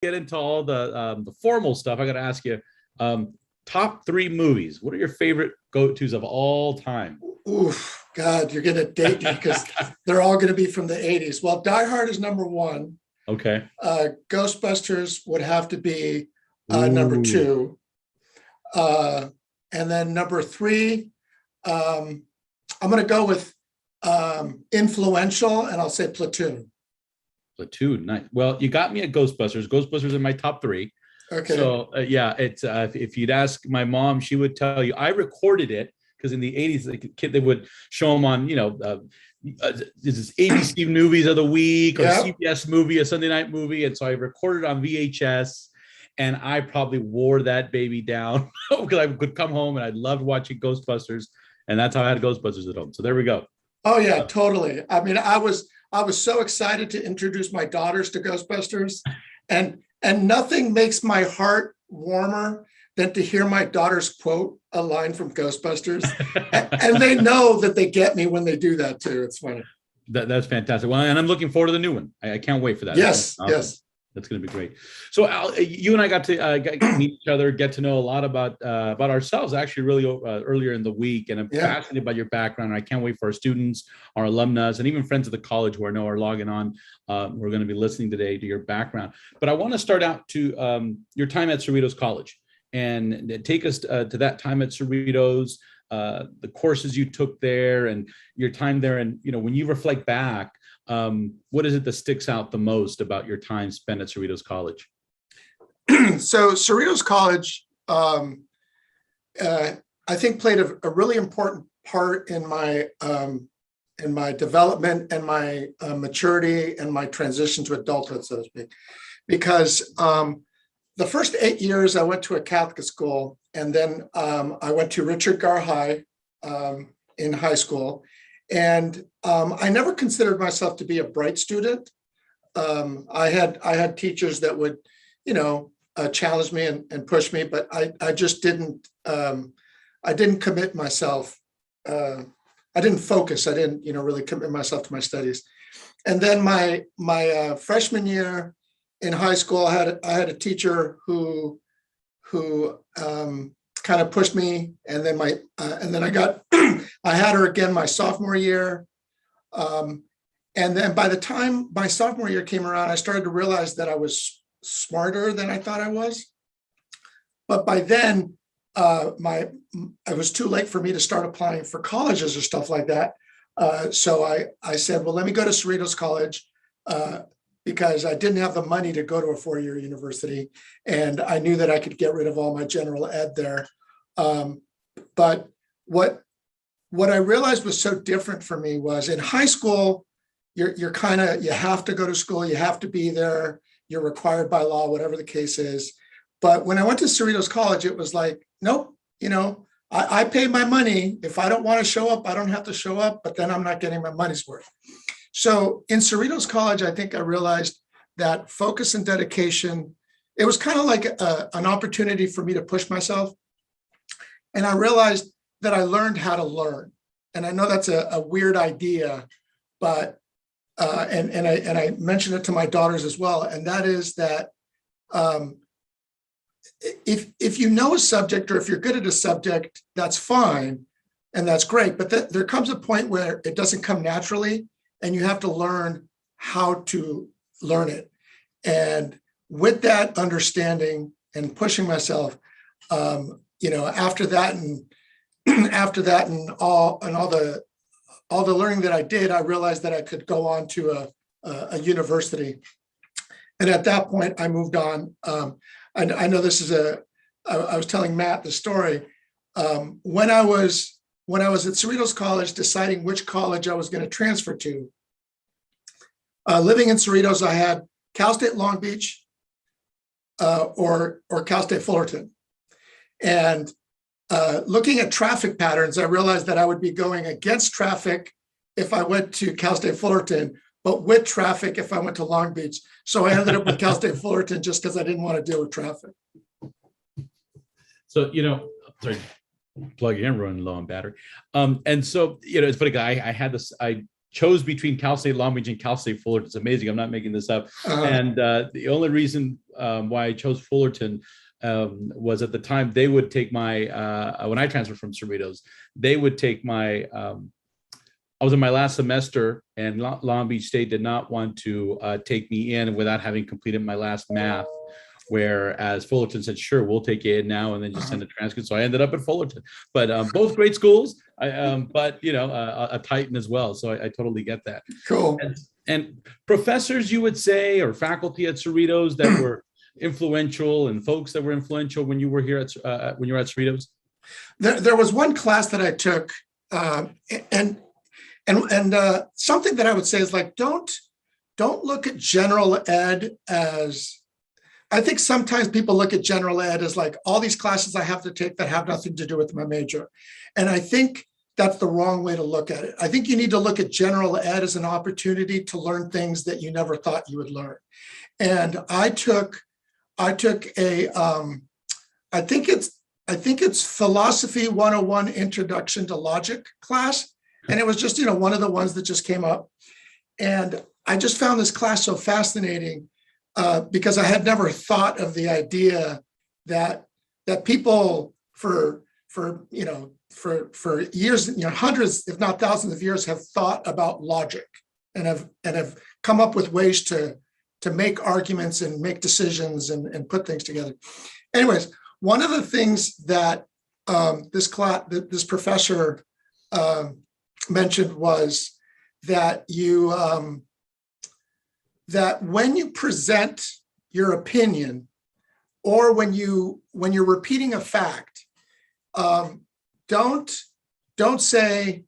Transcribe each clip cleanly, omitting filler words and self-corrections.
get into all the formal stuff, I got to ask you, top three movies. What are your favorite go-tos of all time? Oof, God, you're going to date me because they're all going to be from the 80s. Well, Die Hard is number one. Okay. Ghostbusters would have to be number Ooh, two. Uh, and then number three, I'm going to go with influential, and I'll say Platoon. Platoon. Nice. Well, you got me at Ghostbusters. Ghostbusters in my top three. Okay. So yeah, it's if you'd ask my mom, she would tell you. I recorded it because in the '80s, like kid, they would show them on this ABC movies of the week or Yeah. CBS movie, a Sunday night movie, and so I recorded on VHS, and I probably wore that baby down because I could come home and I loved watching Ghostbusters, and that's how I had Ghostbusters at home. So there we go. Oh yeah, totally. I mean, I was so excited to introduce my daughters to Ghostbusters, and nothing makes my heart warmer than to hear my daughters quote a line from Ghostbusters, and they know that they get me when they do that too. It's funny. That's fantastic. Well, and I'm looking forward to the new one. I can't wait for that. Yes, Awesome. yes. That's going to be great. So, Al, you and I got to meet each other, get to know a lot about ourselves. Actually, really earlier in the week, and I'm Yeah. fascinated by your background. And I can't wait for our students, our alumnus, and even friends of the college who I know are logging on. We're going to be listening today to your background. But I want to start out to your time at Cerritos College and take us to that time at Cerritos, the courses you took there, and your time there. And when you reflect back. What is it that sticks out the most about your time spent at Cerritos College? So Cerritos College, I think, played a really important part in my development and my maturity and my transition to adulthood, so to speak. Because the first 8 years I went to a Catholic school, and then I went to Richard Gar High in high school. And I never considered myself to be a bright student. I had teachers that would, challenge me and push me, but I just didn't. I didn't commit myself. I didn't focus. I didn't, really commit myself to my studies. And then my freshman year in high school, I had a teacher who kind of pushed me, and then I got I had her again my sophomore year, and then by the time my sophomore year came around, I started to realize that I was smarter than I thought I was. But by then, it was too late for me to start applying for colleges or stuff like that. So I said, well, let me go to Cerritos College. Because I didn't have the money to go to a four-year university, and I knew that I could get rid of all my general ed there. But what I realized was so different for me was in high school, you're kind of, you have to go to school, you have to be there, you're required by law, whatever the case is. But when I went to Cerritos College, it was like, nope, I pay my money. If I don't want to show up, I don't have to show up, but then I'm not getting my money's worth. So in Cerritos College, I think I realized that focus and dedication, it was kind of like an opportunity for me to push myself. And I realized that I learned how to learn. And I know that's a weird idea, but, and I mentioned it to my daughters as well. And that is that if you know a subject, or if you're good at a subject, that's fine. And that's great. But there comes a point where it doesn't come naturally, and you have to learn how to learn it. And with that understanding and pushing myself, after that and all the learning that I did, I realized that I could go on to a university. And at that point, I moved on. And I know this is I was telling Matt the story. When I was at Cerritos College deciding which college I was going to transfer to, living in Cerritos, I had Cal State Long Beach or Cal State Fullerton. And looking at traffic patterns, I realized that I would be going against traffic if I went to Cal State Fullerton, but with traffic if I went to Long Beach. So I ended up with Cal State Fullerton just because I didn't want to deal with traffic. So, sorry, plug it in, running low on battery. And so, it's funny. I had this. I chose between Cal State Long Beach and Cal State Fullerton. It's amazing. I'm not making this up. And the only reason why I chose Fullerton was at the time they would take my, when I transferred from Cerritos, they would take my, I was in my last semester, and Long Beach State did not want to take me in without having completed my last math. Whereas Fullerton said, sure, we'll take you in now, and then just send a transcript. So I ended up at Fullerton, but both great schools, but a Titan as well. So I totally get that. Cool. And professors, you would say, or faculty at Cerritos that were influential, and folks that were influential when you were here at when you were at Cerritos? There was one class that I took, and something that I would say is like, don't look at general ed as, I think sometimes people look at general ed as like all these classes I have to take that have nothing to do with my major. And I think that's the wrong way to look at it. I think you need to look at general ed as an opportunity to learn things that you never thought you would learn. And I took a, I think it's Philosophy 101 Introduction to Logic class. And it was just, one of the ones that just came up. And I just found this class so fascinating because I had never thought of the idea that people for years, hundreds, if not thousands of years, have thought about logic and have come up with ways to make arguments and make decisions and put things together. Anyways, one of the things that this professor mentioned was that that when you present your opinion, or when you're repeating a fact, don't say,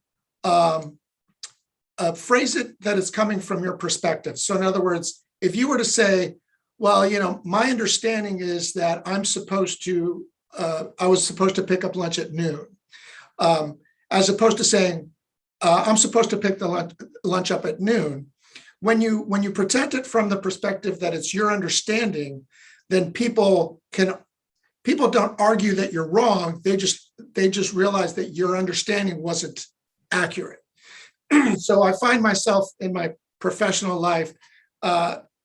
phrase it that it's coming from your perspective. So in other words, if you were to say, well, my understanding is that I was supposed to pick up lunch at noon, as opposed to saying, I'm supposed to pick the lunch up at noon. When you present it from the perspective that it's your understanding, then people don't argue that you're wrong. They just realize that your understanding wasn't accurate. So I find myself in my professional life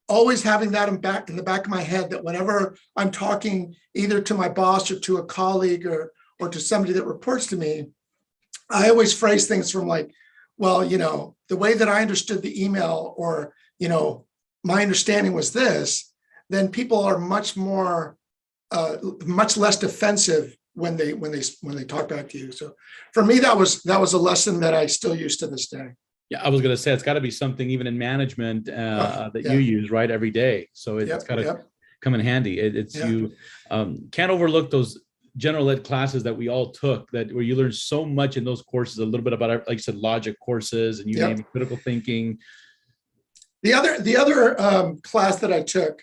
always having that in the back of my head, that whenever I'm talking either to my boss or to a colleague or to somebody that reports to me, I always phrase things from like, well, the way that I understood the email, or, my understanding was this, then people are much less defensive when they talk back to you. So for me, that was a lesson that I still use to this day. Yeah, I was going to say, it's got to be something even in management that you use right every day. So it's got to come in handy. You can't overlook those general ed classes that we all took, where you learn so much in those courses, a little bit about, like you said, logic courses, and you name it, critical thinking. The other class that I took,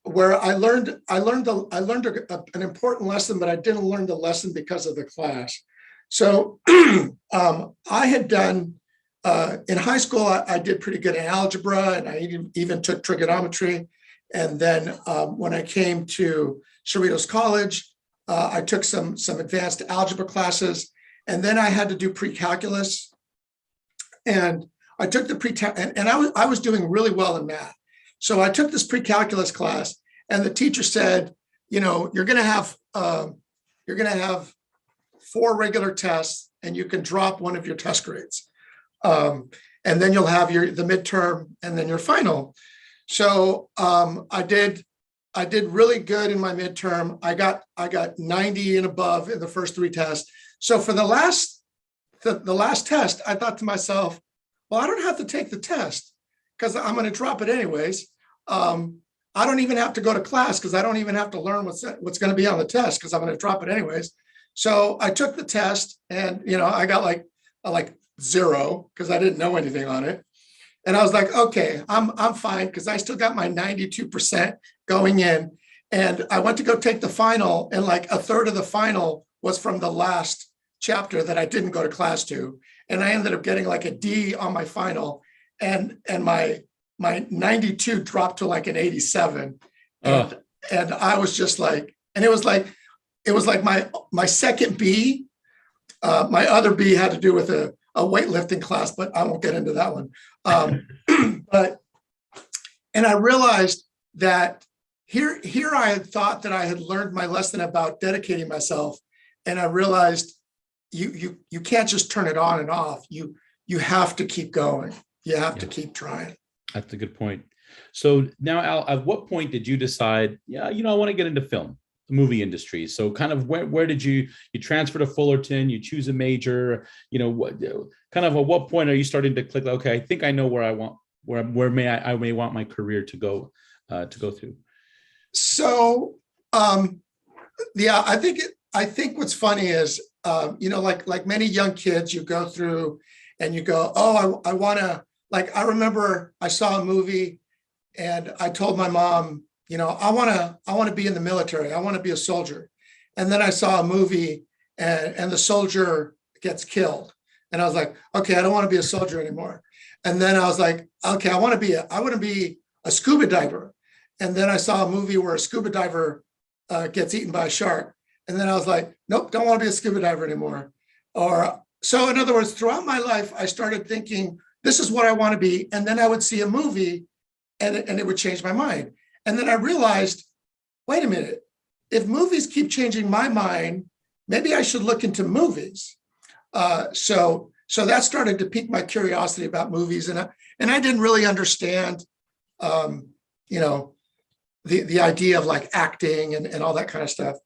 where I learned an important lesson, but I didn't learn the lesson because of the class. So I had done in high school, I did pretty good in algebra, and I even took trigonometry. And then when I came to Cerritos College, I took some advanced algebra classes, and then I had to do pre-calculus. And I took the and I was doing really well in math. So I took this pre-calculus class, and the teacher said, you're going to have 4 regular tests, and you can drop one of your test grades. And then you'll have the midterm and then your final. So I did really good in my midterm. I got 90 and above in the first 3 tests. So for the last test, I thought to myself, well, I don't have to take the test because I'm going to drop it anyways. I don't even have to go to class because I don't even have to learn what's going to be on the test because I'm going to drop it anyways. So I took the test, and I got like 0 because I didn't know anything on it. And I was like, okay, I'm fine because I still got my 92% going in. And I went to go take the final, and like a third of the final was from the last chapter that I didn't go to class to. And I ended up getting like a D on my final, and my 92 dropped to like an 87. And I was just like, and it was like my second B. My other B had to do with a weightlifting class, but I won't get into that one. And I realized that here I had thought that I had learned my lesson about dedicating myself, and I realized you can't just turn it on and off. You have to keep going. You have to keep trying. That's a good point. So now, Al, at what point did you decide, I want to get into film, the movie industry? So kind of where did you transfer to Fullerton, you choose a major, what kind of at what point are you starting to click, okay, I think I know where I want, where I may want my career to go through? So, I think what's funny is, like many young kids, you go through and you go, oh, I want to, like, I remember I saw a movie and I told my mom, I want to be in the military. I want to be a soldier. And then I saw a movie and the soldier gets killed. And I was like, okay, I don't want to be a soldier anymore. And then I was like, okay, I want to be a scuba diver. And then I saw a movie where a scuba diver gets eaten by a shark. And then I was like, nope, don't want to be a scuba diver anymore. So in other words, throughout my life, I started thinking, this is what I want to be. And then I would see a movie and it would change my mind. And then I realized, wait a minute, if movies keep changing my mind, maybe I should look into movies. So that started to pique my curiosity about movies. And I didn't really understand, the idea of like acting and all that kind of stuff.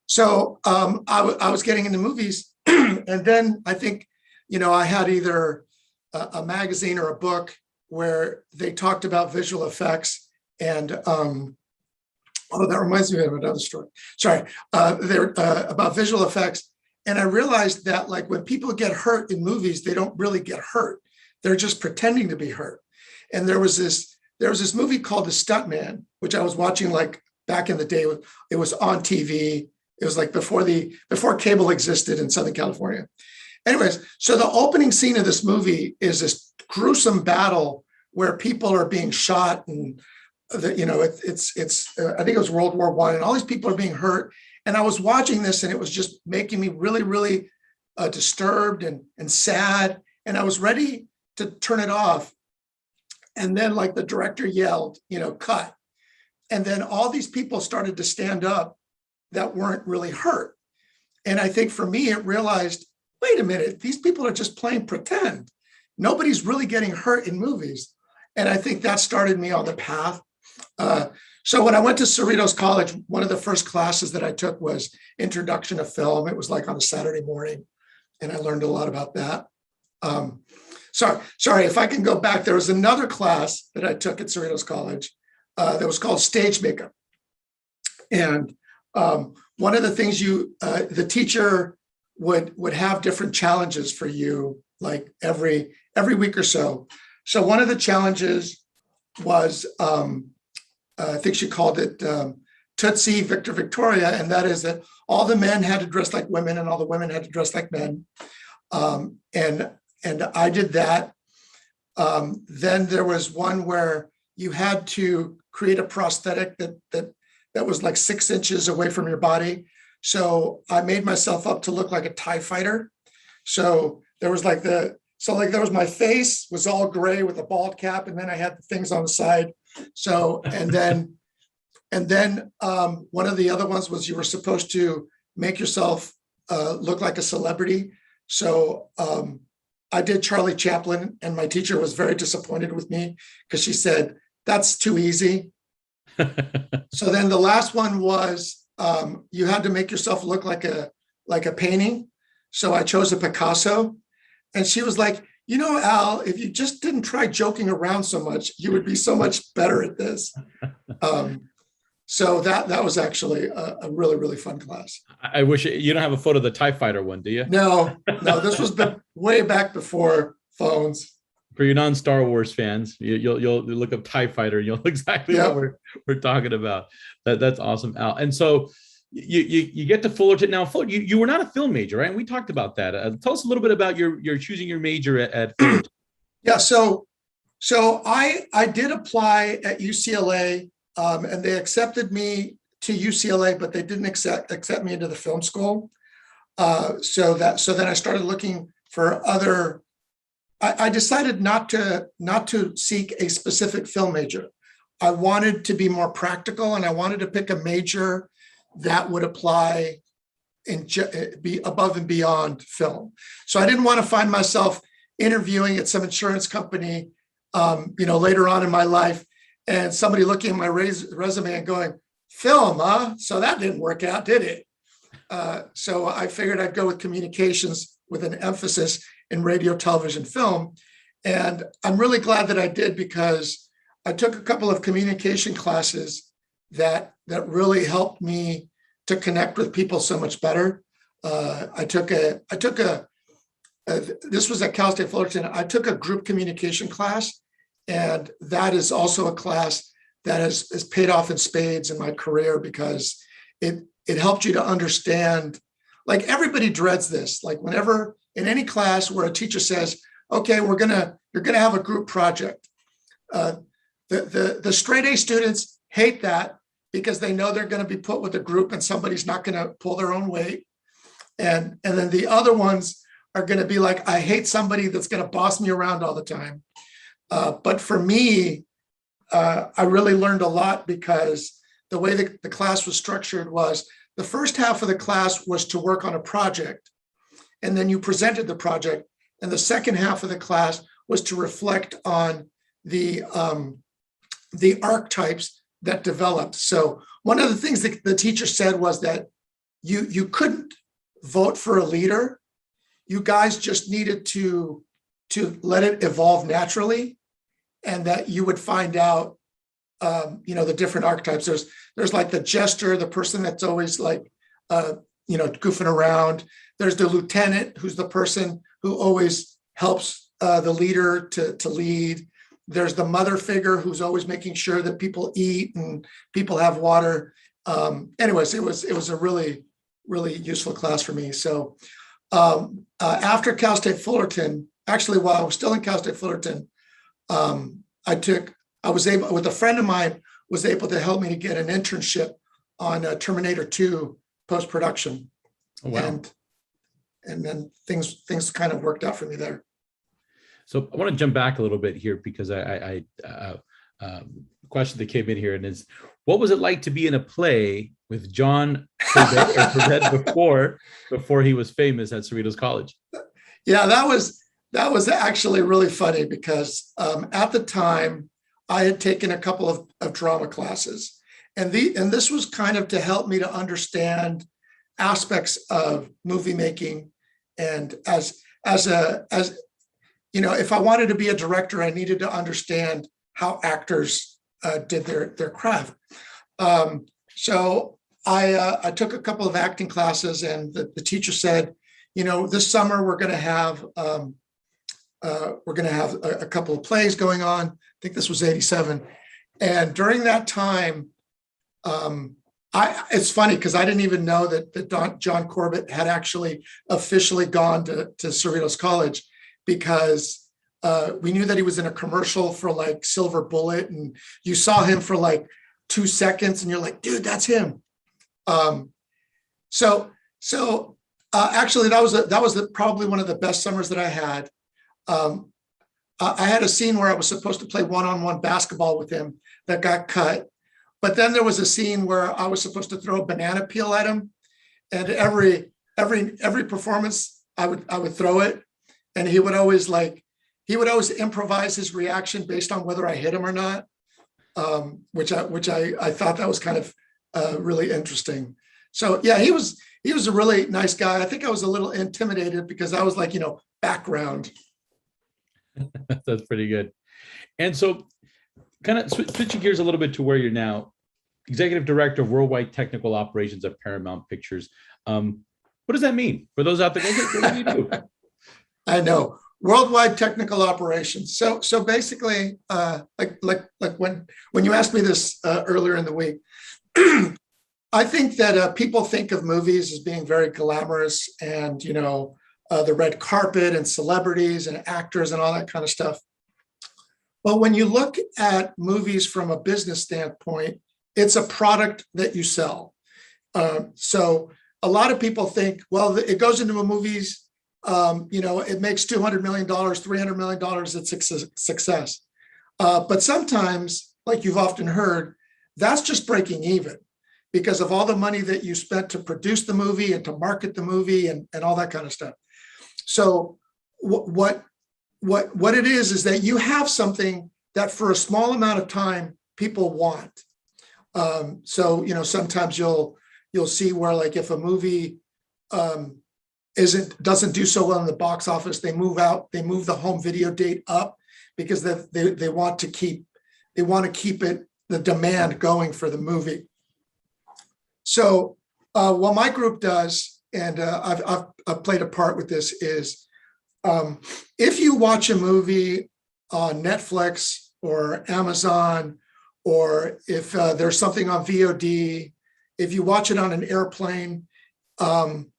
So I was getting into movies. And then I think, I had either a magazine or a book where they talked about visual effects. And that reminds me of another story. Sorry, they're about visual effects. And I realized that like when people get hurt in movies, they don't really get hurt. They're just pretending to be hurt. And there was this movie called The Stuntman, which I was watching like back in the day. It was on TV. It was like before cable existed in Southern California. Anyways, so the opening scene of this movie is this gruesome battle where people are being shot, and it's I think it was World War I, and all these people are being hurt. And I was watching this, and it was just making me really, really disturbed and sad. And I was ready to turn it off. And then, like, the director yelled, cut. And then all these people started to stand up that weren't really hurt. And I think for me, it realized, wait a minute, these people are just playing pretend. Nobody's really getting hurt in movies. And I think that started me on the path. So when I went to Cerritos College, one of the first classes that I took was Introduction to Film. It was like on a Saturday morning, and I learned a lot about that. Sorry, if I can go back, there was another class that I took at Cerritos College that was called Stage Makeup. And one of the things the teacher would have different challenges for you, like every week or so. So one of the challenges was, I think she called it Tootsie Victor Victoria, and that is that all the men had to dress like women and all the women had to dress like men. And I did that. Then there was one where you had to create a prosthetic that was like 6 inches away from your body. So I made myself up to look like a TIE fighter. So there was there was my face was all gray with a bald cap, and then I had the things on the side. So, and then one of the other ones was you were supposed to make yourself look like a celebrity. So I did Charlie Chaplin, and my teacher was very disappointed with me because she said, that's too easy. So then the last one was you had to make yourself look like a painting. So I chose a Picasso, and she was like, Al, if you just didn't try joking around so much, you would be so much better at this. So that was actually a really, really fun class. I wish you don't have a photo of the TIE Fighter one, do you? No, this was way back before phones. For your non-Star Wars fans, you'll look up TIE Fighter and you'll know exactly what we're talking about. That's awesome, Al. And so you get to Fullerton. Now, you were not a film major, right? And we talked about that. Tell us a little bit about your choosing your major at Fullerton. Yeah, so I did apply at UCLA, and they accepted me to UCLA, but they didn't accept me into the film school. So then I started looking for other. I decided not to seek a specific film major. I wanted to be more practical, and I wanted to pick a major that would apply and be above and beyond film. So I didn't want to find myself interviewing at some insurance company, later on in my life, and somebody looking at my resume and going, "Film, huh? So that didn't work out, did it?" So I figured I'd go with communications with an emphasis in radio, television, film. And I'm really glad that I did, because I took a couple of communication classes that really helped me to connect with people so much better. This was at Cal State Fullerton. I took a group communication class, and that is also a class that has paid off in spades in my career, because it helped you to understand, like, everybody dreads this. Like, whenever in any class where a teacher says, "Okay, you're gonna have a group project," the straight A students hate that, because they know they're going to be put with a group and somebody's not going to pull their own weight. And then the other ones are going to be like, "I hate somebody that's going to boss me around all the time." But for me, I really learned a lot, because the way the class was structured was, the first half of the class was to work on a project, and then you presented the project. And the second half of the class was to reflect on the archetypes that developed. So one of the things that the teacher said was that you couldn't vote for a leader. You guys just needed to let it evolve naturally, and that you would find out, the different archetypes. There's like the jester, the person that's always like, goofing around. There's the lieutenant, who's the person who always helps the leader to lead. There's the mother figure, who's always making sure that people eat and people have water. Anyways, it was a really, really useful class for me. So after Cal State Fullerton, actually, while I was still in Cal State Fullerton, I was able, with a friend of mine, was able to help me to get an internship on Terminator 2 post-production. Oh, wow. And then things kind of worked out for me there. So I want to jump back a little bit here, because I question that came in here, and is, what was it like to be in a play with John Corbett before he was famous at Cerritos College? Yeah, that was actually really funny, because at the time I had taken a couple of drama classes, and this was kind of to help me to understand aspects of movie making. And as if I wanted to be a director, I needed to understand how actors did their craft. So I took a couple of acting classes, and the teacher said, this summer we're going to have a couple of plays going on. I think this was 87. And during that time, it's funny, because I didn't even know that John Corbett had actually officially gone to Cerritos College, because we knew that he was in a commercial for like Silver Bullet, and you saw him for like 2 seconds, and you're like, dude, that's him. Actually, that was probably one of the best summers that I had. I had a scene where I was supposed to play one-on-one basketball with him that got cut. But then there was a scene where I was supposed to throw a banana peel at him, and every performance I would throw it, and he would always improvise his reaction based on whether I hit him or not, which I thought that was kind of really interesting. So yeah, he was a really nice guy. I think I was a little intimidated, because I was like, background. That's pretty good. And so, kind of switching gears a little bit to where you're now, Executive Director of Worldwide Technical Operations at Paramount Pictures. What does that mean for those out there? What do you do? I know, Worldwide Technical Operations. So basically, like when you asked me this earlier in the week, I think that people think of movies as being very glamorous, and the red carpet and celebrities and actors and all that kind of stuff. But when you look at movies from a business standpoint, it's a product that you sell. So a lot of people think, well, it goes into a movies it makes $200 million, $300 million, it's a success. But sometimes, like you've often heard, that's just breaking even because of all the money that you spent to produce the movie and to market the movie and all that kind of stuff. So what it is that you have something that for a small amount of time people want. So sometimes you'll see where, like, if a movie doesn't do so well in the box office, they move the home video date up because they want to keep the demand going for the movie. So what my group does, and I've played a part with this, is if you watch a movie on Netflix or Amazon, or if there's something on VOD, if you watch it on an airplane, any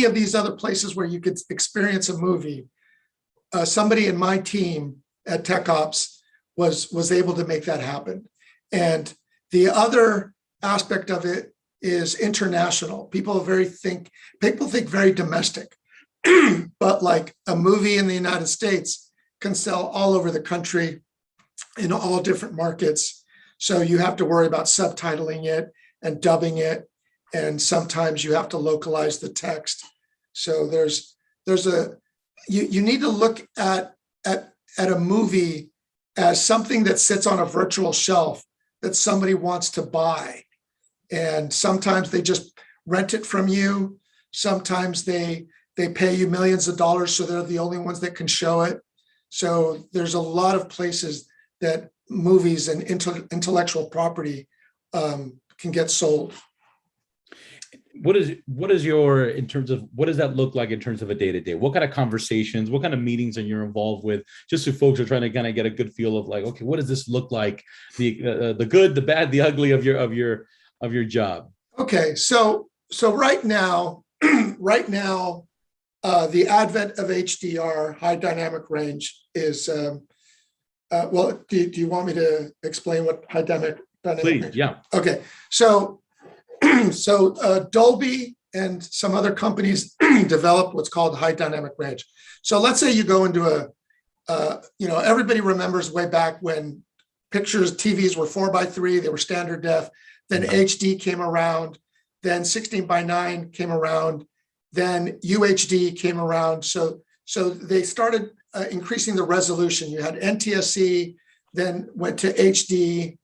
of these other places where you could experience a movie, somebody in my team at Tech Ops was able to make that happen. And the other aspect of it is international. People think very domestic, but like a movie in the United States can sell all over the country in all different markets. So you have to worry about subtitling it and dubbing it. And sometimes you have to localize the text. So you need to look at a movie as something that sits on a virtual shelf that somebody wants to buy. And sometimes they just rent it from you. Sometimes they pay you millions of dollars, so they're the only ones that can show it. So there's a lot of places that movies and intellectual property can get sold. What does that look like in terms of a day-to-day? What kind of conversations, what kind of meetings are you involved with? Just so folks are trying to kind of get a good feel of, like, okay, what does this look like? The good, the bad, the ugly of your job. Okay, so right now, the advent of HDR, high dynamic range, is well. Do you want me to explain what high dynamic Please, range? yeah. Okay, so Dolby and some other companies developed what's called high dynamic range. So let's say you go into everybody remembers way back when TVs were 4:3, they were standard def. Then HD came around, then 16:9 came around, then UHD came around. So they started increasing the resolution. You had NTSC, then went to HD,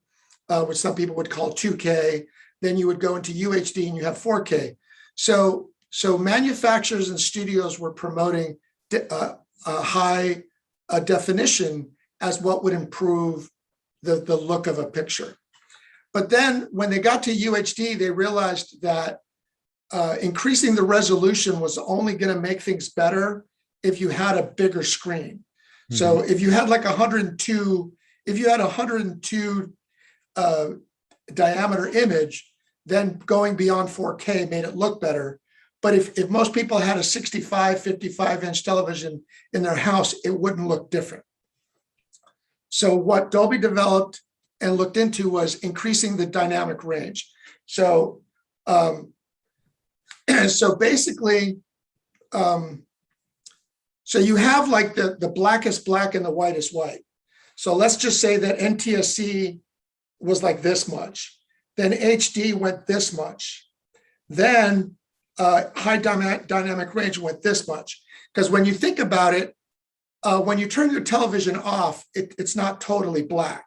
which some people would call 2K. Then you would go into UHD and you have 4K. So manufacturers and studios were promoting a high definition as what would improve the look of a picture. But then when they got to UHD, they realized that increasing the resolution was only going to make things better if you had a bigger screen. Mm-hmm. So if you had like 102 diameter image, then going beyond 4K made it look better. But if most people had a 65, 55-inch television in their house, it wouldn't look different. So what Dolby developed and looked into was increasing the dynamic range. So basically, so you have like the blackest black and the whitest white. So let's just say that NTSC was like this much. Then HD went this much. Then high dynamic range went this much. Because when you think about it, when you turn your television off, it's not totally black.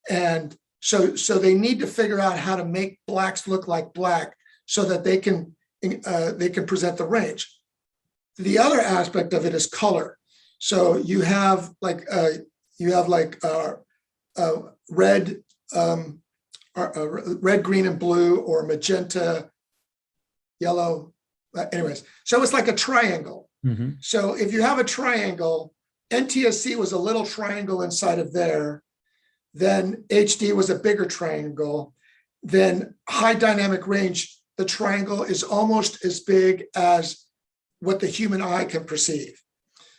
And so they need to figure out how to make blacks look like black so that they can present the range. The other aspect of it is color. So you have red, green, and blue, or magenta, yellow. Anyways, so it's like a triangle. Mm-hmm. So if you have a triangle, NTSC was a little triangle inside of there. Then HD was a bigger triangle. Then high dynamic range, the triangle is almost as big as what the human eye can perceive.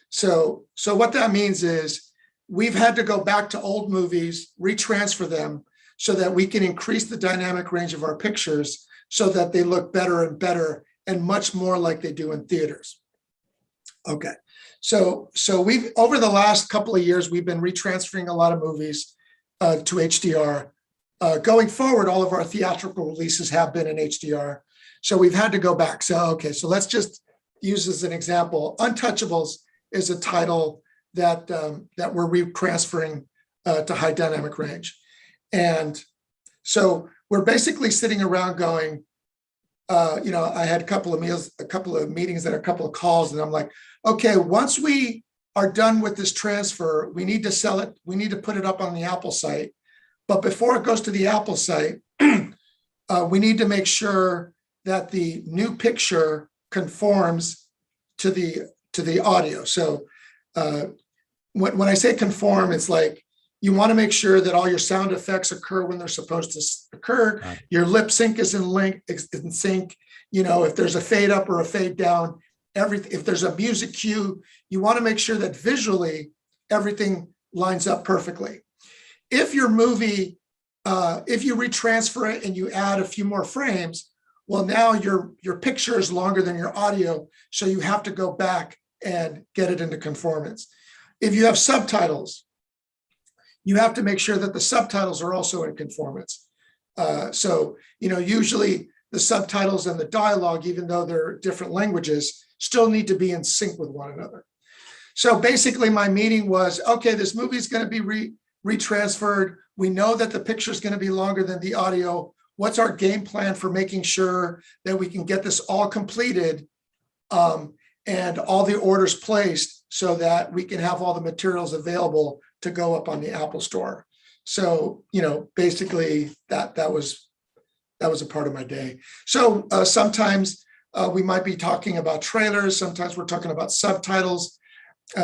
So what that means is we've had to go back to old movies, retransfer them so that we can increase the dynamic range of our pictures so that they look better and better and much more like they do in theaters. Okay, so we've, over the last couple of years, we've been retransferring a lot of movies to HDR. Going forward, all of our theatrical releases have been in HDR. So we've had to go back. So, okay, so let's just use as an example, Untouchables is a title that we're retransferring to high dynamic range. And so we're basically sitting around going, I had a couple of meetings and a couple of calls, and I'm like, okay, once we are done with this transfer, we need to sell it. We need to put it up on the Apple site. But before it goes to the Apple site, we need to make sure that the new picture conforms to the audio. So when I say conform, it's like you want to make sure that all your sound effects occur when they're supposed to occur. Right. Your lip sync is in sync. If there's a fade up or a fade down, if there's a music cue, you want to make sure that visually everything lines up perfectly. If your movie, if you retransfer it and you add a few more frames, well, now your picture is longer than your audio, so you have to go back and get it into conformance. If you have subtitles, you have to make sure that the subtitles are also in conformance. Usually the subtitles and the dialogue, even though they're different languages, still need to be in sync with one another. So basically my meeting was, okay, this movie is going to be retransferred. We know that the picture is going to be longer than the audio. What's our game plan for making sure that we can get this all completed and all the orders placed so that we can have all the materials available to go up on the Apple Store? So, basically that was a part of my day. So sometimes we might be talking about trailers. Sometimes we're talking about subtitles.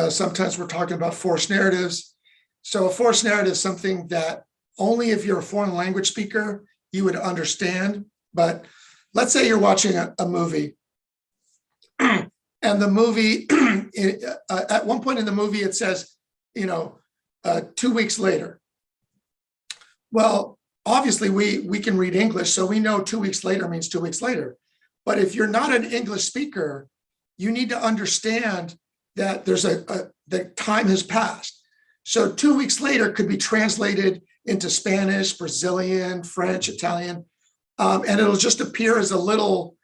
Sometimes we're talking about forced narratives. So a forced narrative is something that only if you're a foreign language speaker, you would understand. But let's say you're watching a movie and the movie, at one point in the movie, it says, 2 weeks later. Well, obviously we can read English, so we know 2 weeks later means 2 weeks later. But if you're not an English speaker, you need to understand that there's that time has passed. So 2 weeks later could be translated into Spanish, Brazilian, French, Italian, and it'll just appear as a little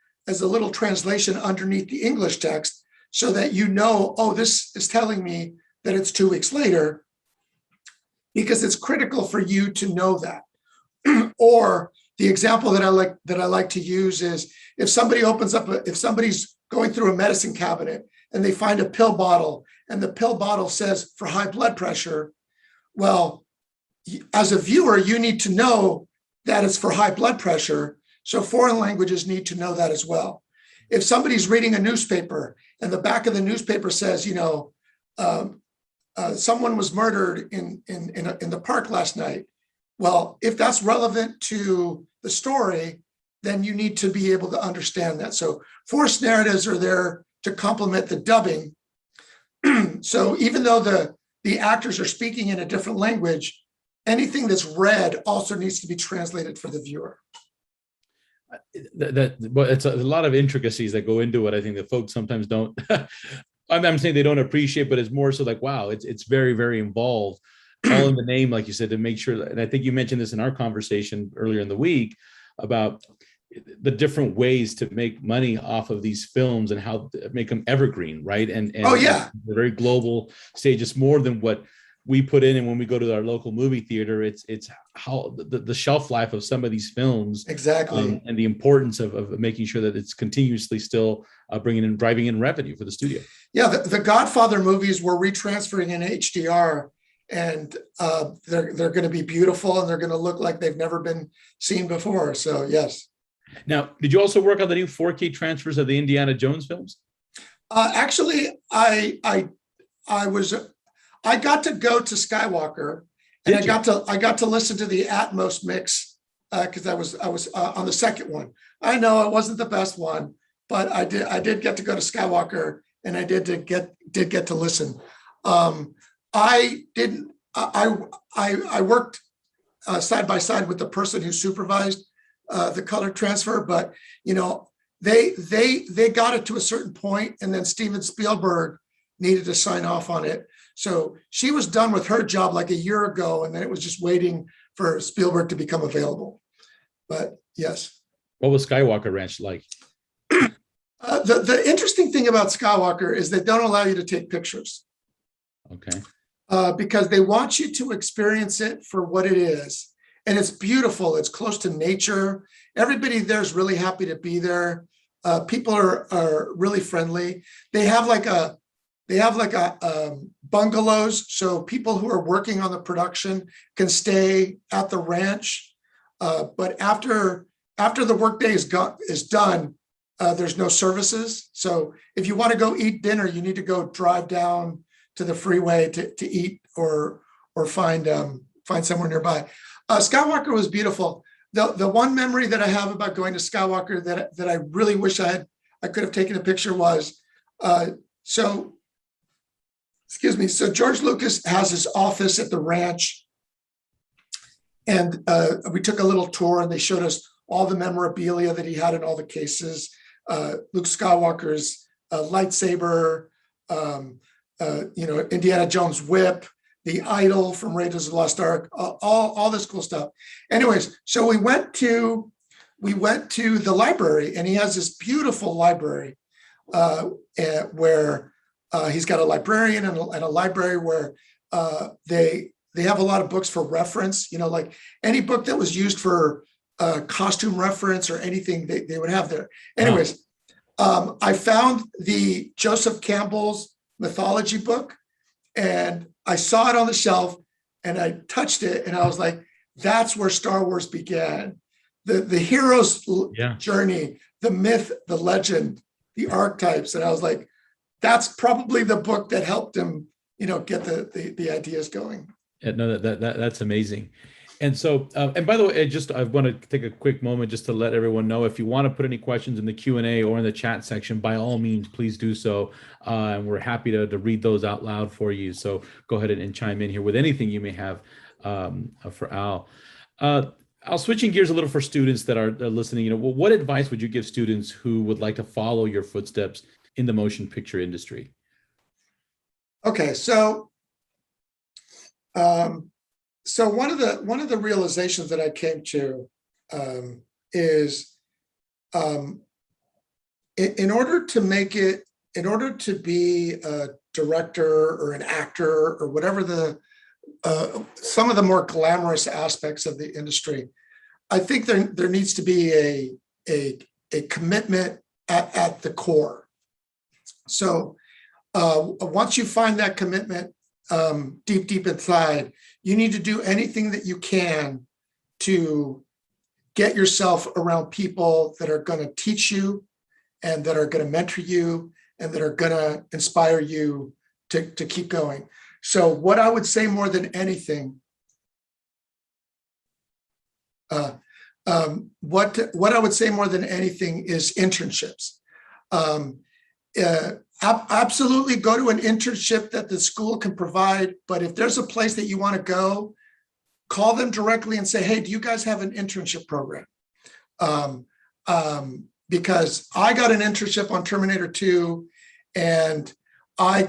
translation underneath the English text, so that oh, this is telling me that it's 2 weeks later, because it's critical for you to know that. Or the example that I like to use is if somebody's going through a medicine cabinet and they find a pill bottle and the pill bottle says for high blood pressure, well, as a viewer, you need to know that it's for high blood pressure. So foreign languages need to know that as well. If somebody's reading a newspaper and the back of the newspaper says, someone was murdered in the park last night. Well, if that's relevant to the story, then you need to be able to understand that. So forced narratives are there to complement the dubbing. So even though the actors are speaking in a different language, anything that's read also needs to be translated for the viewer. But it's a lot of intricacies that go into it. I think that folks sometimes don't. I'm saying they don't appreciate, but it's more so like, wow, it's very, very involved. All in the name, like you said, to make sure. And I think you mentioned this in our conversation earlier in the week about the different ways to make money off of these films and how to make them evergreen, right? And oh yeah, the very global stage. It's more than what we put in, and when we go to our local movie theater, it's how the shelf life of some of these films, exactly, and the importance of making sure that it's continuously still driving in revenue for the studio. Yeah, the Godfather movies were retransferring in HDR, and they're going to be beautiful, and they're going to look like they've never been seen before. So yes. Now, did you also work on the new 4K transfers of the Indiana Jones films? Actually, I got to go to Skywalker, and I got to listen to the Atmos mix because I was on the second one. I know it wasn't the best one, but I did get to go to Skywalker, and I did get to listen. I worked side by side with the person who supervised the color transfer, but they got it to a certain point, and then Steven Spielberg needed to sign off on it. So she was done with her job like a year ago, and then it was just waiting for Spielberg to become available. But yes. What was Skywalker Ranch like? The interesting thing about Skywalker is they don't allow you to take pictures. Okay. Because they want you to experience it for what it is. And it's beautiful. It's close to nature. Everybody there is really happy to be there. People are really friendly. They have like a bungalows, so people who are working on the production can stay at the ranch. But after the workday is done, there's no services. So if you want to go eat dinner, you need to go drive down to the freeway to eat or find somewhere nearby. Skywalker was beautiful. The one memory that I have about going to Skywalker that I really wish I could have taken a picture was, so George Lucas has his office at the ranch, and we took a little tour, and they showed us all the memorabilia that he had in all the cases. Luke Skywalker's lightsaber, Indiana Jones whip, the idol from Raiders of the Lost Ark, all this cool stuff. Anyways, so we went to the library, and he has this beautiful library where he's got a librarian and a library where they have a lot of books for reference. Like any book that was used for costume reference or anything they would have there. Anyways, I found the Joseph Campbell's mythology book, and I saw it on the shelf, and I touched it, and I was like, that's where Star Wars began. The hero's journey, the myth, the legend, the archetypes. And I was like, that's probably the book that helped him, get the ideas going. Yeah, no, that's amazing. And so, and by the way, I want to take a quick moment just to let everyone know, if you want to put any questions in the Q&A or in the chat section, by all means, please do so. And we're happy to read those out loud for you. So go ahead and chime in here with anything you may have for Al. Al, switching gears a little for students that are listening, what advice would you give students who would like to follow your footsteps in the motion picture industry? Okay, so one of the realizations that I came to is in order to be a director or an actor or whatever some of the more glamorous aspects of the industry, I think there needs to be a commitment at the core. So once you find that commitment deep inside, you need to do anything that you can to get yourself around people that are going to teach you and that are going to mentor you and that are going to inspire you to keep going. So what I would say more than anything, what I would say more than anything is internships. Absolutely go to an internship that the school can provide, but if there's a place that you want to go, call them directly and say, hey, do you guys have an internship program? Because I got an internship on Terminator 2, and I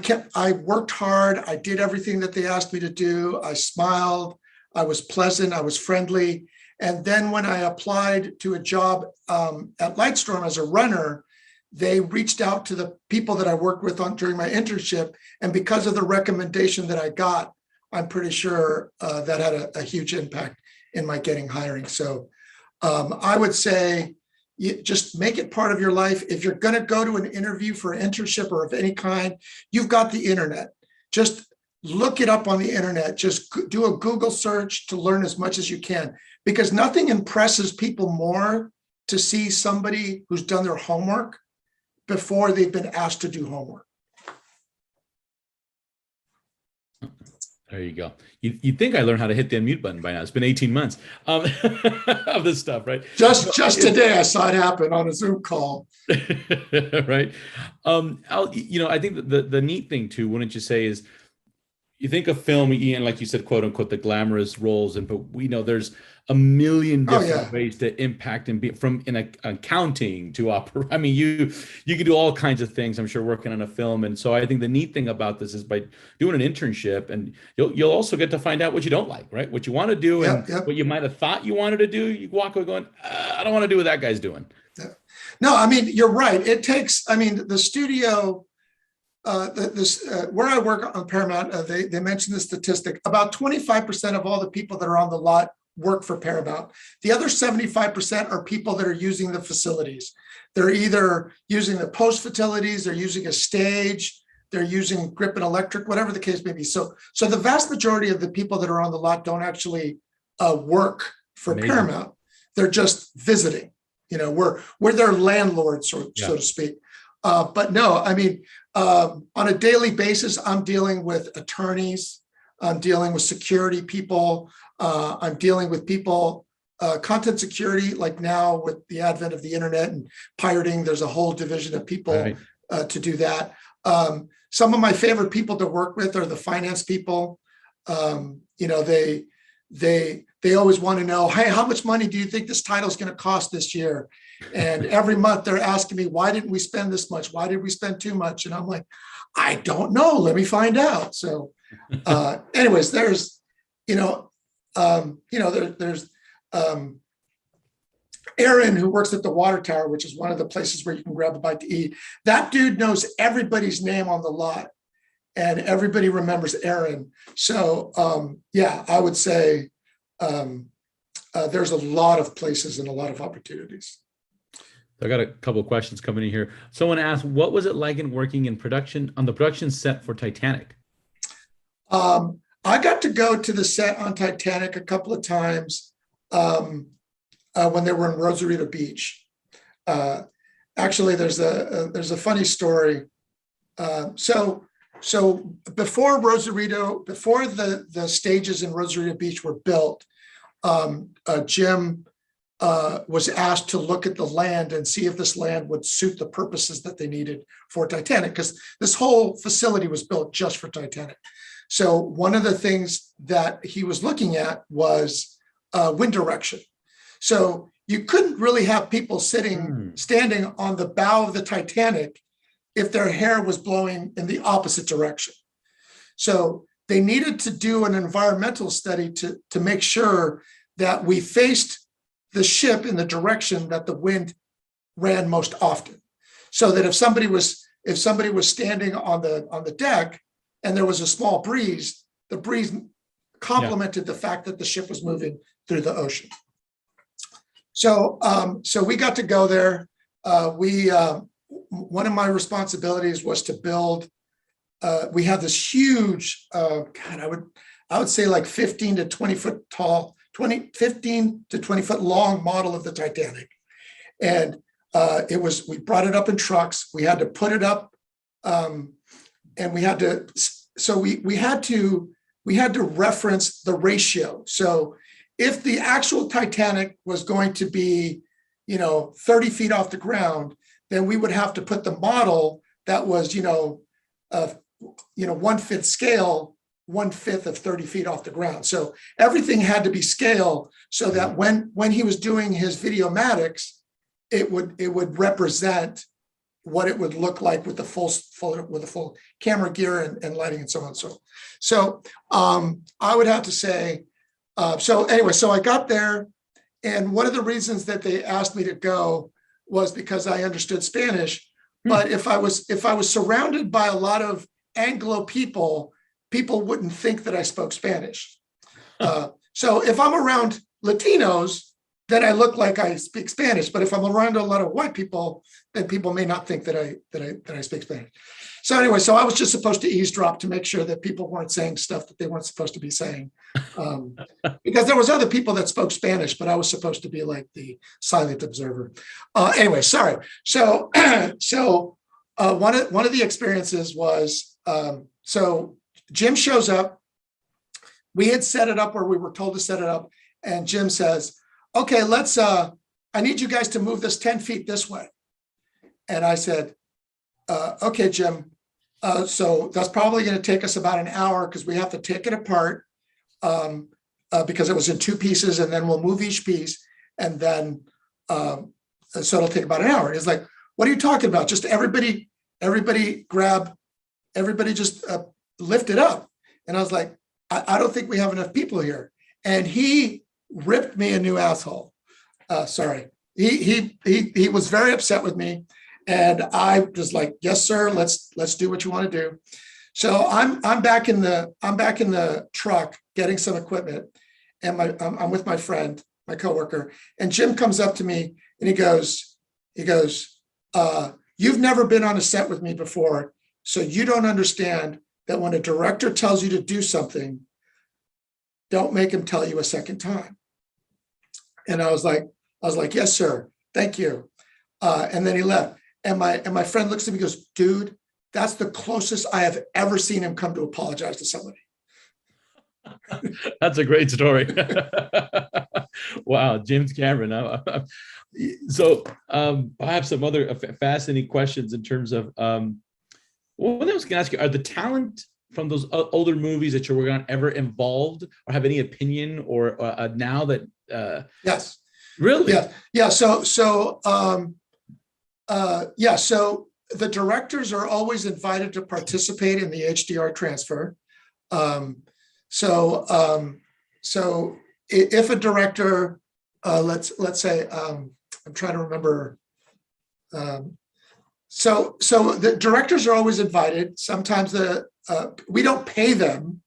worked hard. I did everything that they asked me to do. I smiled. I was pleasant. I was friendly. And then when I applied to a job at Lightstorm as a runner, they reached out to the people that I worked with during my internship. And because of the recommendation that I got, I'm pretty sure that had a huge impact in my getting hiring. So I would say, just make it part of your life. If you're going to go to an interview for an internship or of any kind, you've got the internet. Just look it up on the internet. Just do a Google search to learn as much as you can, because nothing impresses people more to see somebody who's done their homework before they've been asked to do homework. There you go. You'd think I learned how to hit the unmute button by now. It's been 18 months of this stuff, right? Just today, I saw it happen on a Zoom call. Right. Al, I think the neat thing too, wouldn't you say, is, you think of film, Ian, like you said, quote unquote, the glamorous roles, and but we know there's a million Oh different yeah, ways to impact and be from in accounting to opera. I mean, you can do all kinds of things, I'm sure, working on a film. And so I think the neat thing about this is by doing an internship, and you'll also get to find out what you don't like, right? What you want to do yep, and yep. what you might have thought you wanted to do. You walk away going, I don't want to do what that guy's doing. Yeah. No, I mean, you're right. It takes, I mean, the studio, where I work on Paramount, they mentioned the statistic, about 25% of all the people that are on the lot work for Paramount. The other 75% are people that are using the facilities. They're either using the post facilities, they're using a stage, they're using grip and electric, whatever the case may be. So the vast majority of the people that are on the lot don't actually work for Amazing. Paramount. They're just visiting. You know, we're their landlords, so to speak. But no, I mean, on a daily basis, I'm dealing with attorneys, I'm dealing with security people, I'm dealing with people, content security, like now with the advent of the internet and pirating, there's a whole division of people Right. to do that. Some of my favorite people to work with are the finance people. You know, they always want to know, hey, how much money do you think this title is going to cost this year? And every month they're asking me, why didn't we spend this much? Why did we spend too much? And I'm like, I don't know. Let me find out. So, anyways, there's, there's Aaron, who works at the water tower, which is one of the places where you can grab a bite to eat. That dude knows everybody's name on the lot, and everybody remembers Aaron. So, yeah, I would say there's a lot of places and a lot of opportunities. I got a couple of questions coming in here. Someone asked, what was it like in working in production on the production set for Titanic? I got to go to the set on Titanic a couple of times when they were in Rosarito Beach. Actually, there's a funny story. So before the stages in Rosarito Beach were built, Jim was asked to look at the land and see if this land would suit the purposes that they needed for Titanic, because this whole facility was built just for Titanic. So one of the things that he was looking at was wind direction. So you couldn't really have people standing on the bow of the Titanic if their hair was blowing in the opposite direction. So they needed to do an environmental study to make sure that we faced the ship in the direction that the wind ran most often. So that if somebody was standing on the deck and there was a small breeze, the breeze complemented the fact that the ship was moving through the ocean. So we got to go there. One of my responsibilities was to build. We had this huge, I would say like 15 to 20 foot tall, 15 to 20 foot long model of the Titanic. And we brought it up in trucks. We had to put it up, and we had to reference the ratio. So if the actual Titanic was going to be, 30 feet off the ground, then we would have to put the model that was, 1/5 scale, 1/5 of 30 feet off the ground. So everything had to be scale so that when he was doing his videomatics, it would represent what it would look like with the full camera gear and lighting and so on. So I would have to say, so I got there, and one of the reasons that they asked me to go was because I understood Spanish. But if I was surrounded by a lot of Anglo people wouldn't think that I spoke Spanish. So if I'm around Latinos, then I look like I speak Spanish. But if I'm around a lot of white people, then people may not think that I speak Spanish. So anyway, so I was just supposed to eavesdrop to make sure that people weren't saying stuff that they weren't supposed to be saying, because there was other people that spoke Spanish, but I was supposed to be like the silent observer. Anyway, sorry. So one of the experiences was, so Jim shows up. We had set it up where we were told to set it up, and Jim says, "Okay, I need you guys to move this 10 feet this way." And I said, "Okay, Jim, So that's probably going to take us about an hour because we have to take it apart because it was in two pieces, and then we'll move each piece, and then so it'll take about an hour. It's like, what are you talking about? Just everybody grab, everybody just lift it up. And I was like, I don't think we have enough people here. And he ripped me a new asshole. Sorry. He was very upset with me. And I was like, yes, sir, let's do what you want to do. So I'm back in the truck getting some equipment, and I'm with my friend, my coworker, and Jim comes up to me and he goes, you've never been on a set with me before, so you don't understand that when a director tells you to do something, don't make him tell you a second time. And I was like, yes, sir, thank you. And then he left. And my friend looks at me and goes, dude, that's the closest I have ever seen him come to apologize to somebody. That's a great story. Wow, James Cameron. So I have some other fascinating questions in terms of what I was going to ask you, are the talent from those older movies that you're working on ever involved or have any opinion or now that yes, really? Yeah. So the directors are always invited to participate in the HDR transfer. So if a director, let's say, I'm trying to remember. So the directors are always invited. Sometimes we don't pay them,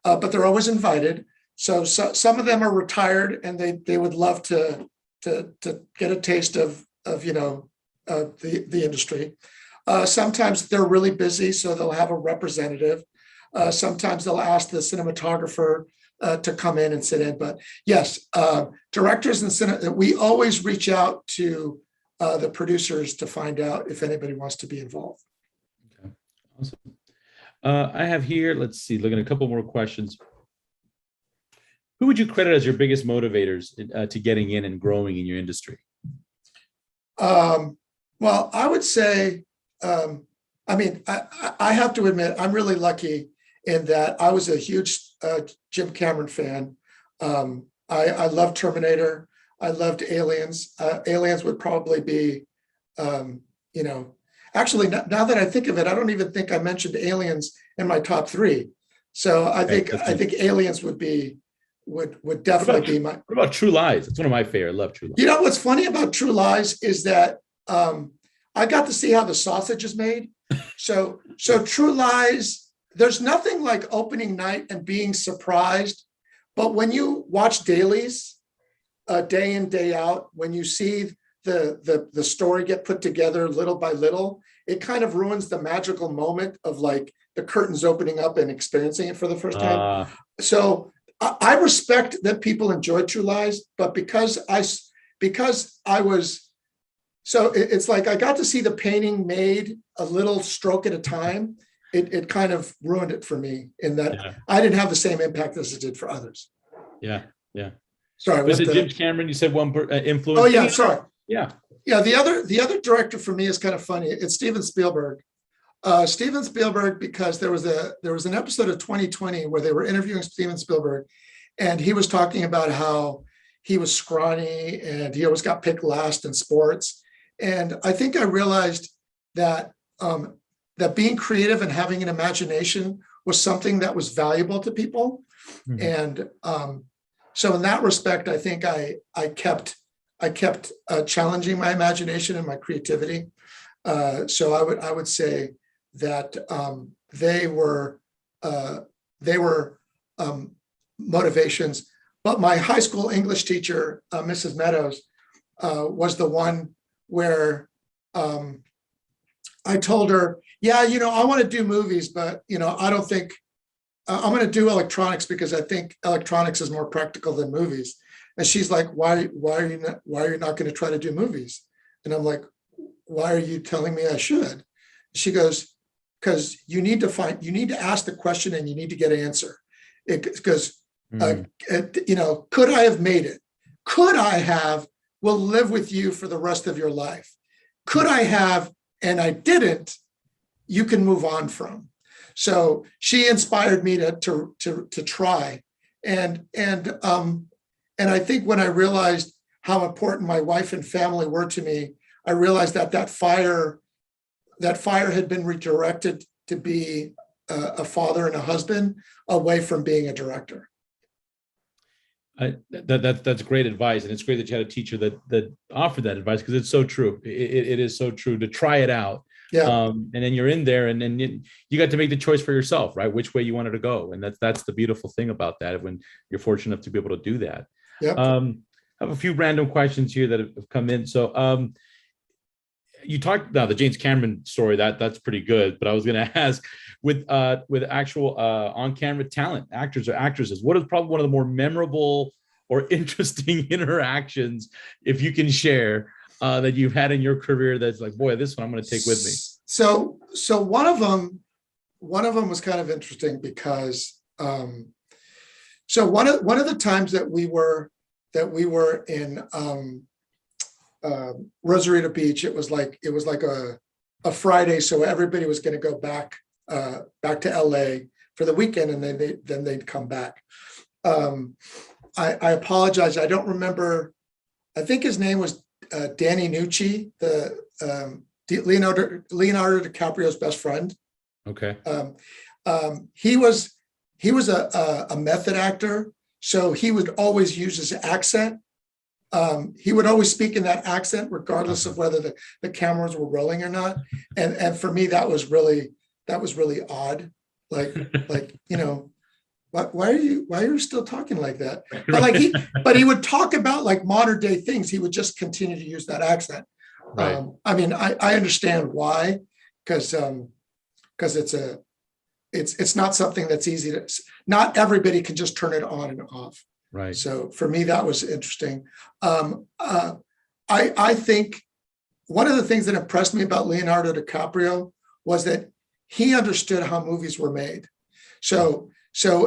but they're always invited. So some of them are retired and they would love to get a taste of the industry. Sometimes they're really busy, so they'll have a representative. Sometimes they'll ask the cinematographer to come in and sit in. But yes, directors and we always reach out to the producers to find out if anybody wants to be involved. Okay, awesome. I have here, let's see, looking at a couple more questions. Who would you credit as your biggest motivators to getting in and growing in your industry? Well, I would say, I have to admit, I'm really lucky in that I was a huge Jim Cameron fan. I loved Terminator. I loved Aliens. Aliens would probably be, actually, now that I think of it, I don't even think I mentioned Aliens in my top three. So I think Aliens would definitely be my. What about True Lies? It's one of my favorite. I love True Lies. You know what's funny about True Lies is that I got to see how the sausage is made. So True Lies, there's nothing like opening night and being surprised. But when you watch dailies, day in, day out, when you see the story get put together little by little, it kind of ruins the magical moment of like the curtains opening up and experiencing it for the first time. So I respect that people enjoy True Lies, but because I was, so it's like I got to see the painting made a little stroke at a time. It kind of ruined it for me in that I didn't have the same impact as it did for others. Yeah. Sorry. Was it James Cameron? You said one influence. Oh yeah, sorry. Yeah. The other director for me is kind of funny. It's Steven Spielberg. Steven Spielberg, because there was an episode of 2020 where they were interviewing Steven Spielberg, and he was talking about how he was scrawny and he always got picked last in sports. And I think I realized that that being creative and having an imagination was something that was valuable to people. Mm-hmm. And so in that respect, I think I kept challenging my imagination and my creativity. So I would say that they were motivations. But my high school English teacher, Mrs. Meadows, was the one where I told her, I want to do movies, but I don't think I'm going to do electronics because I think electronics is more practical than movies. And she's like, why are you not going to try to do movies? And I'm like, why are you telling me I should? She goes, because you need to ask the question and you need to get an answer. Because, could I have made it? Could I have, will live with you for the rest of your life? Could I have, and I didn't, you can move on from. So she inspired me to try. And I think when I realized how important my wife and family were to me, I realized that fire had been redirected to be a father and a husband away from being a director. That's great advice, and it's great that you had a teacher that offered that advice, because it's so true. It is so true to try it out. Yeah. And then you're in there, and then you got to make the choice for yourself, right? Which way you wanted to go, and that's the beautiful thing about that, when you're fortunate enough to be able to do that. Yeah. I have a few random questions here that have come in. So, you talked about the James Cameron story. That's pretty good. But I was going to ask, with actual on-camera talent, actors or actresses, what is probably one of the more memorable or interesting interactions, if you can share, that you've had in your career? That's like, boy, this one I'm going to take with me. So one of them was kind of interesting because so one of the times that we were in Rosarito Beach, it was like a Friday, so everybody was going to go back to LA for the weekend, and then they'd come back. I apologize, I don't remember. I think his name was Danny Nucci, the Leonardo DiCaprio's best friend. Okay. He was a method actor, so he would always use his accent. He would always speak in that accent, regardless of whether the cameras were rolling or not. And for me, that was really odd. Like, you know, why are you still talking like that? But he would talk about like modern day things. He would just continue to use that accent. Right. I mean, I understand why, because it's not something that's easy to. Not everybody can just turn it on and off. Right. So for me, that was interesting. I think one of the things that impressed me about Leonardo DiCaprio was that he understood how movies were made. So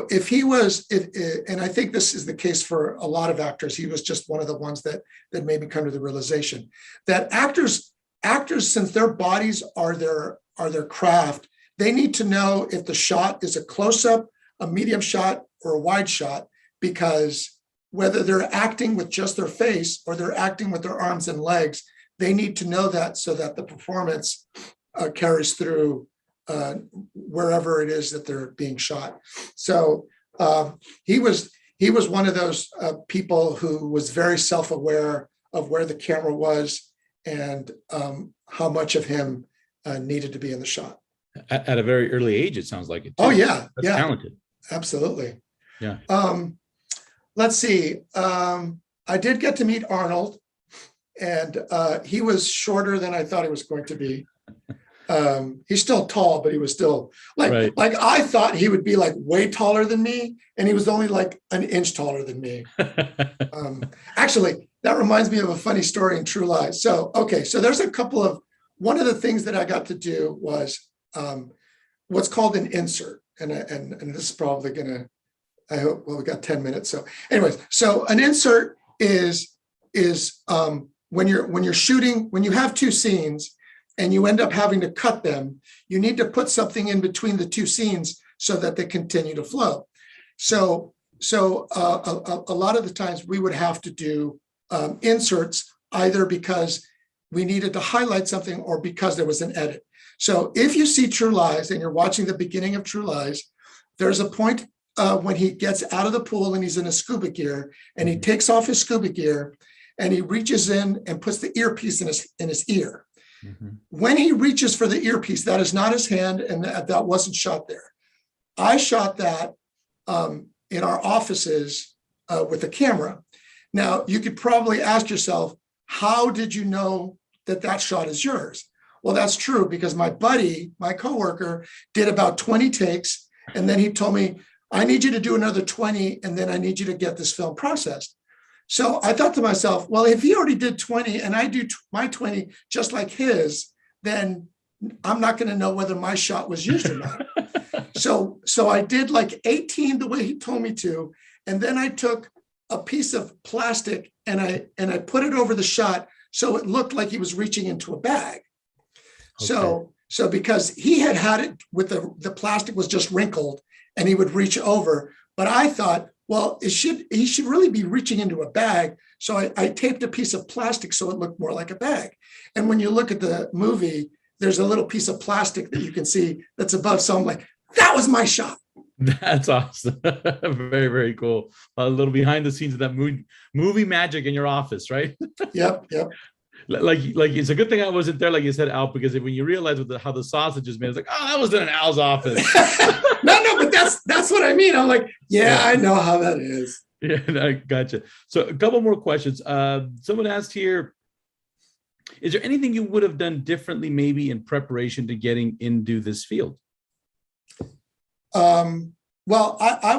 if he was, and I think this is the case for a lot of actors, he was just one of the ones that made me come to the realization that actors, since their bodies are their craft, they need to know if the shot is a close-up, a medium shot, or a wide shot, because whether they're acting with just their face or they're acting with their arms and legs, they need to know that so that the performance carries through wherever it is that they're being shot. So he was one of those people who was very self-aware of where the camera was and how much of him needed to be in the shot. At a very early age, it sounds like it too. Oh yeah. That's talented. Absolutely. Yeah. Let's see. I did get to meet Arnold, and he was shorter than I thought he was going to be. He's still tall, but he was still like I thought he would be like way taller than me, and he was only like an inch taller than me. Actually, that reminds me of a funny story in True Lies. So there's a couple of, one of the things that I got to do was what's called an insert, and this is probably gonna. I hope, well, we got 10 minutes. So anyways, so an insert is when you're shooting, when you have two scenes and you end up having to cut them, you need to put something in between the two scenes so that they continue to flow. So a lot of the times we would have to do inserts, either because we needed to highlight something or because there was an edit. So if you see True Lies and you're watching the beginning of True Lies, there's a point when he gets out of the pool and he's in a scuba gear, and he takes off his scuba gear and he reaches in and puts the earpiece in his ear. Mm-hmm. When he reaches for the earpiece, that is not his hand, and that wasn't shot there. I shot that in our offices with a camera. Now, you could probably ask yourself, how did you know that shot is yours? Well, that's true, because my buddy, my coworker, did about 20 takes, and then he told me, I need you to do another 20, and then I need you to get this film processed. So I thought to myself, well, if he already did 20 and I do my 20 just like his, then I'm not going to know whether my shot was used or not. So I did like 18 the way he told me to, and then I took a piece of plastic and I put it over the shot so it looked like he was reaching into a bag. Okay. So because he had it with the plastic was just wrinkled and he would reach over. But I thought, well, he should really be reaching into a bag. So I taped a piece of plastic so it looked more like a bag. And when you look at the movie, there's a little piece of plastic that you can see that's above. So I'm like, that was my shot. That's awesome. Very, very cool. A little behind the scenes of that movie magic in your office, right? Yep. Like it's a good thing I wasn't there, like you said, Al, because when you realize how the sausage is made, it's like, oh, that was in Al's office. No, but that's what I mean. I'm like, yeah, I know how that is. Yeah, I gotcha. So a couple more questions. Someone asked here, is there anything you would have done differently, maybe in preparation to getting into this field? Well, I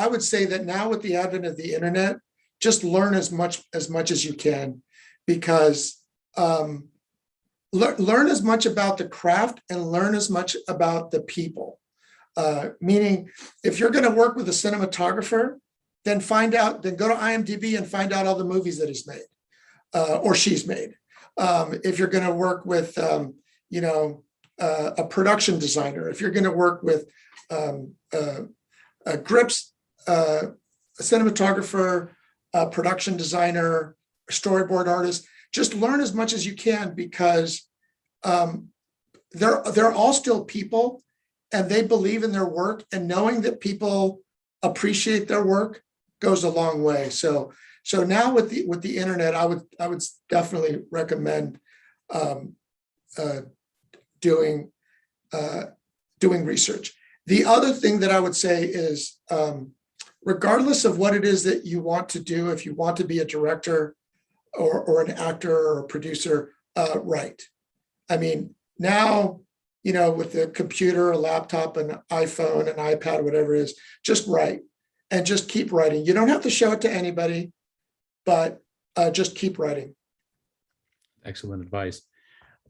would say that now with the advent of the internet, just learn as much as you can, because learn as much about the craft and learn as much about the people. Meaning, if you're going to work with a cinematographer, then go to IMDb and find out all the movies that he's made or she's made. If you're going to work with, a production designer, if you're going to work with a grips, a cinematographer, a production designer, storyboard artist, just learn as much as you can, because they're all still people and they believe in their work, and knowing that people appreciate their work goes a long way. So now with the internet, I would definitely recommend doing research. The other thing that I would say is, regardless of what it is that you want to do, if you want to be a director or an actor or a producer, write. I mean, now, with the computer, a laptop, an iPhone, an iPad, whatever it is, just write and just keep writing. You don't have to show it to anybody, but just keep writing. Excellent advice.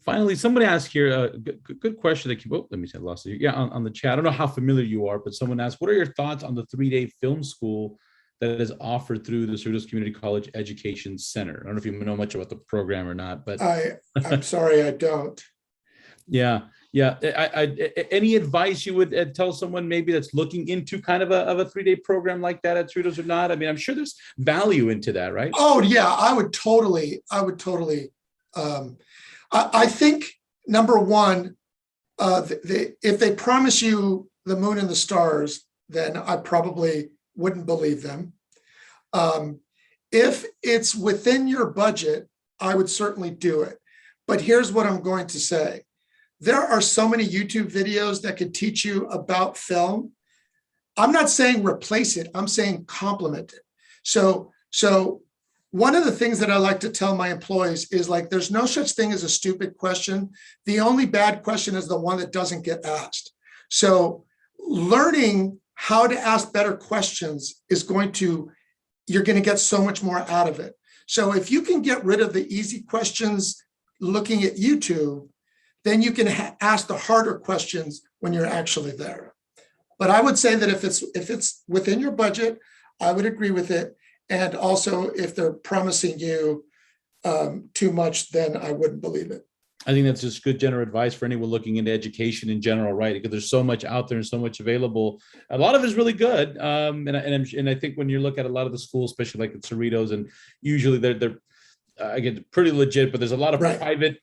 Finally, somebody asked here a good question that let me say, I lost it. Yeah, on the chat. I don't know how familiar you are, but someone asked, what are your thoughts on the 3-day film school that is offered through the Cerritos Community College Education Center? I don't know if you know much about the program or not, but I'm sorry, I don't. Yeah. Any advice you would tell someone maybe that's looking into kind of a 3-day program like that at Cerritos or not? I mean, I'm sure there's value into that, right? Oh yeah, I would totally. I think, number one, if they promise you the moon and the stars, then I probably wouldn't believe them. If it's within your budget, I would certainly do it. But here's what I'm going to say. There are so many YouTube videos that could teach you about film. I'm not saying replace it. I'm saying complement it. So one of the things that I like to tell my employees is, like, there's no such thing as a stupid question. The only bad question is the one that doesn't get asked. So learning how to ask better questions you're going to get so much more out of it. So if you can get rid of the easy questions looking at YouTube, then you can ask the harder questions when you're actually there. But I would say that if it's within your budget, I would agree with it. And also, if they're promising you too much, then I wouldn't believe it. I think that's just good general advice for anyone looking into education in general, right? Because there's so much out there and so much available. A lot of it is really good. And I think when you look at a lot of the schools, especially like at Cerritos, and usually they're again, pretty legit, but there's a lot of private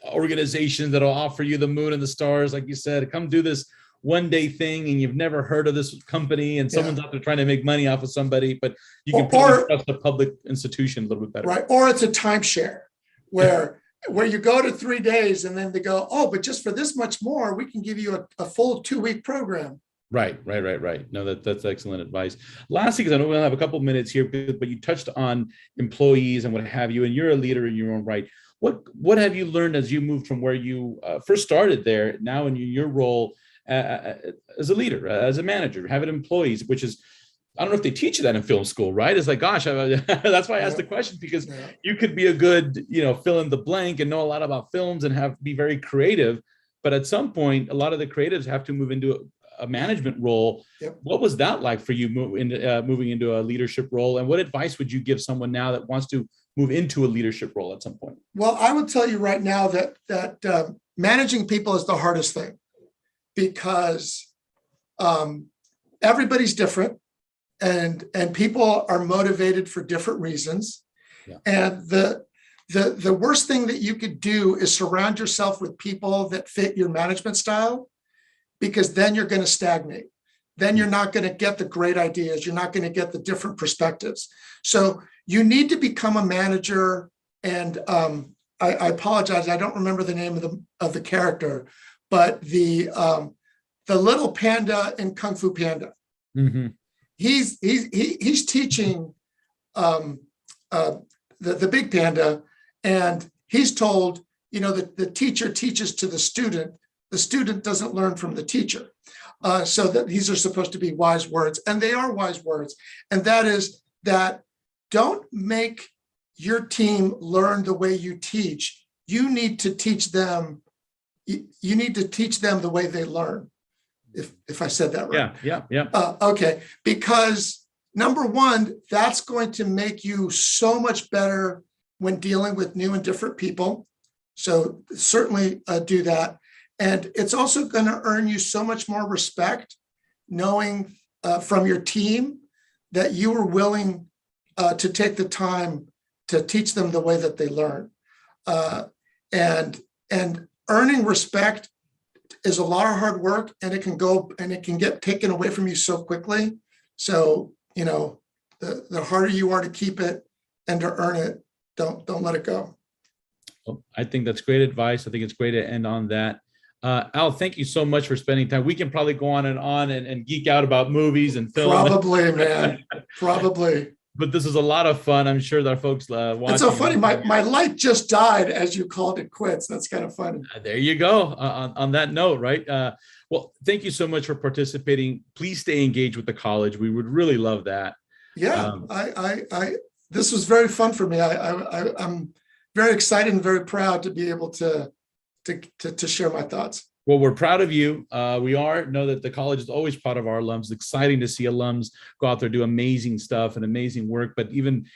organizations that'll offer you the moon and the stars. Like you said, come do this 1-day thing and you've never heard of this company and someone's out there trying to make money off of somebody, but you can probably trust a public institution a little bit better. Right. Or it's a timeshare where you go to 3 days and then they go, oh, but just for this much more, we can give you a full 2-week program. Right. No, that's excellent advice. Lastly, because I know we only have a couple of minutes here, but you touched on employees and what have you, and you're a leader in your own right. What have you learned as you moved from where you first started there, now in your role as a leader, as a manager, having employees, which is, I don't know if they teach you that in film school, right? It's like, gosh, that's why I asked the question, because you could be a good, fill in the blank and know a lot about films and be very creative. But at some point, a lot of the creatives have to move into a management role. Yep. What was that like for you moving into a leadership role? And what advice would you give someone now that wants to move into a leadership role at some point? Well, I would tell you right now that managing people is the hardest thing because everybody's different and people are motivated for different reasons. Yeah. And the worst thing that you could do is surround yourself with people that fit your management style, because then you're going to stagnate. Then you're not going to get the great ideas. You're not going to get the different perspectives. So you need to become a manager. And I apologize, I don't remember the name of the character, but the little panda in Kung Fu Panda. Mm-hmm. He's teaching the big panda, and he's told, the teacher teaches to the student doesn't learn from the teacher. So that these are supposed to be wise words, and they are wise words. And that is that don't make your team learn the way you teach. You need to teach them. You need to teach them the way they learn. If I said that right. Yeah. Okay. Because number one, that's going to make you so much better when dealing with new and different people. So certainly do that. And it's also going to earn you so much more respect, knowing from your team that you were willing to take the time to teach them the way that they learn. And earning respect is a lot of hard work, and it can get taken away from you so quickly. So, the harder you are to keep it and to earn it, don't let it go. Well, I think that's great advice. I think it's great to end on that. Al, thank you so much for spending time. We can probably go on and geek out about movies and film. Probably, man. Probably. But this is a lot of fun. I'm sure that our folks watching. It's so funny. My light just died as you called it quits. That's kind of funny. There you go. On that note, right? Well, thank you so much for participating. Please stay engaged with the college. We would really love that. Yeah, this was very fun for me. I'm very excited and very proud to be able to share my thoughts. Well, we're proud of you. Know that the college is always proud of our alums. It's exciting to see alums go out there, do amazing stuff and amazing work, but even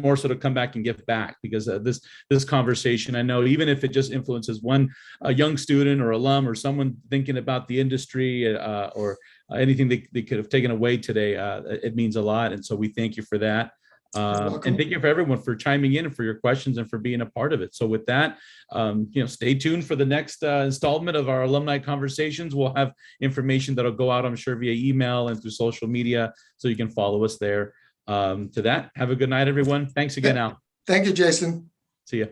more so to come back and give back, because this conversation, I know, even if it just influences a young student or alum or someone thinking about the industry or anything they could have taken away today, it means a lot. And so we thank you for that. And thank you for everyone for chiming in and for your questions and for being a part of it. So with that, stay tuned for the next installment of our Alumni Conversations. We'll have information that'll go out, I'm sure, via email and through social media, so you can follow us there. To that, have a good night, everyone. Thanks again, Al. Thank you, Jason. See ya.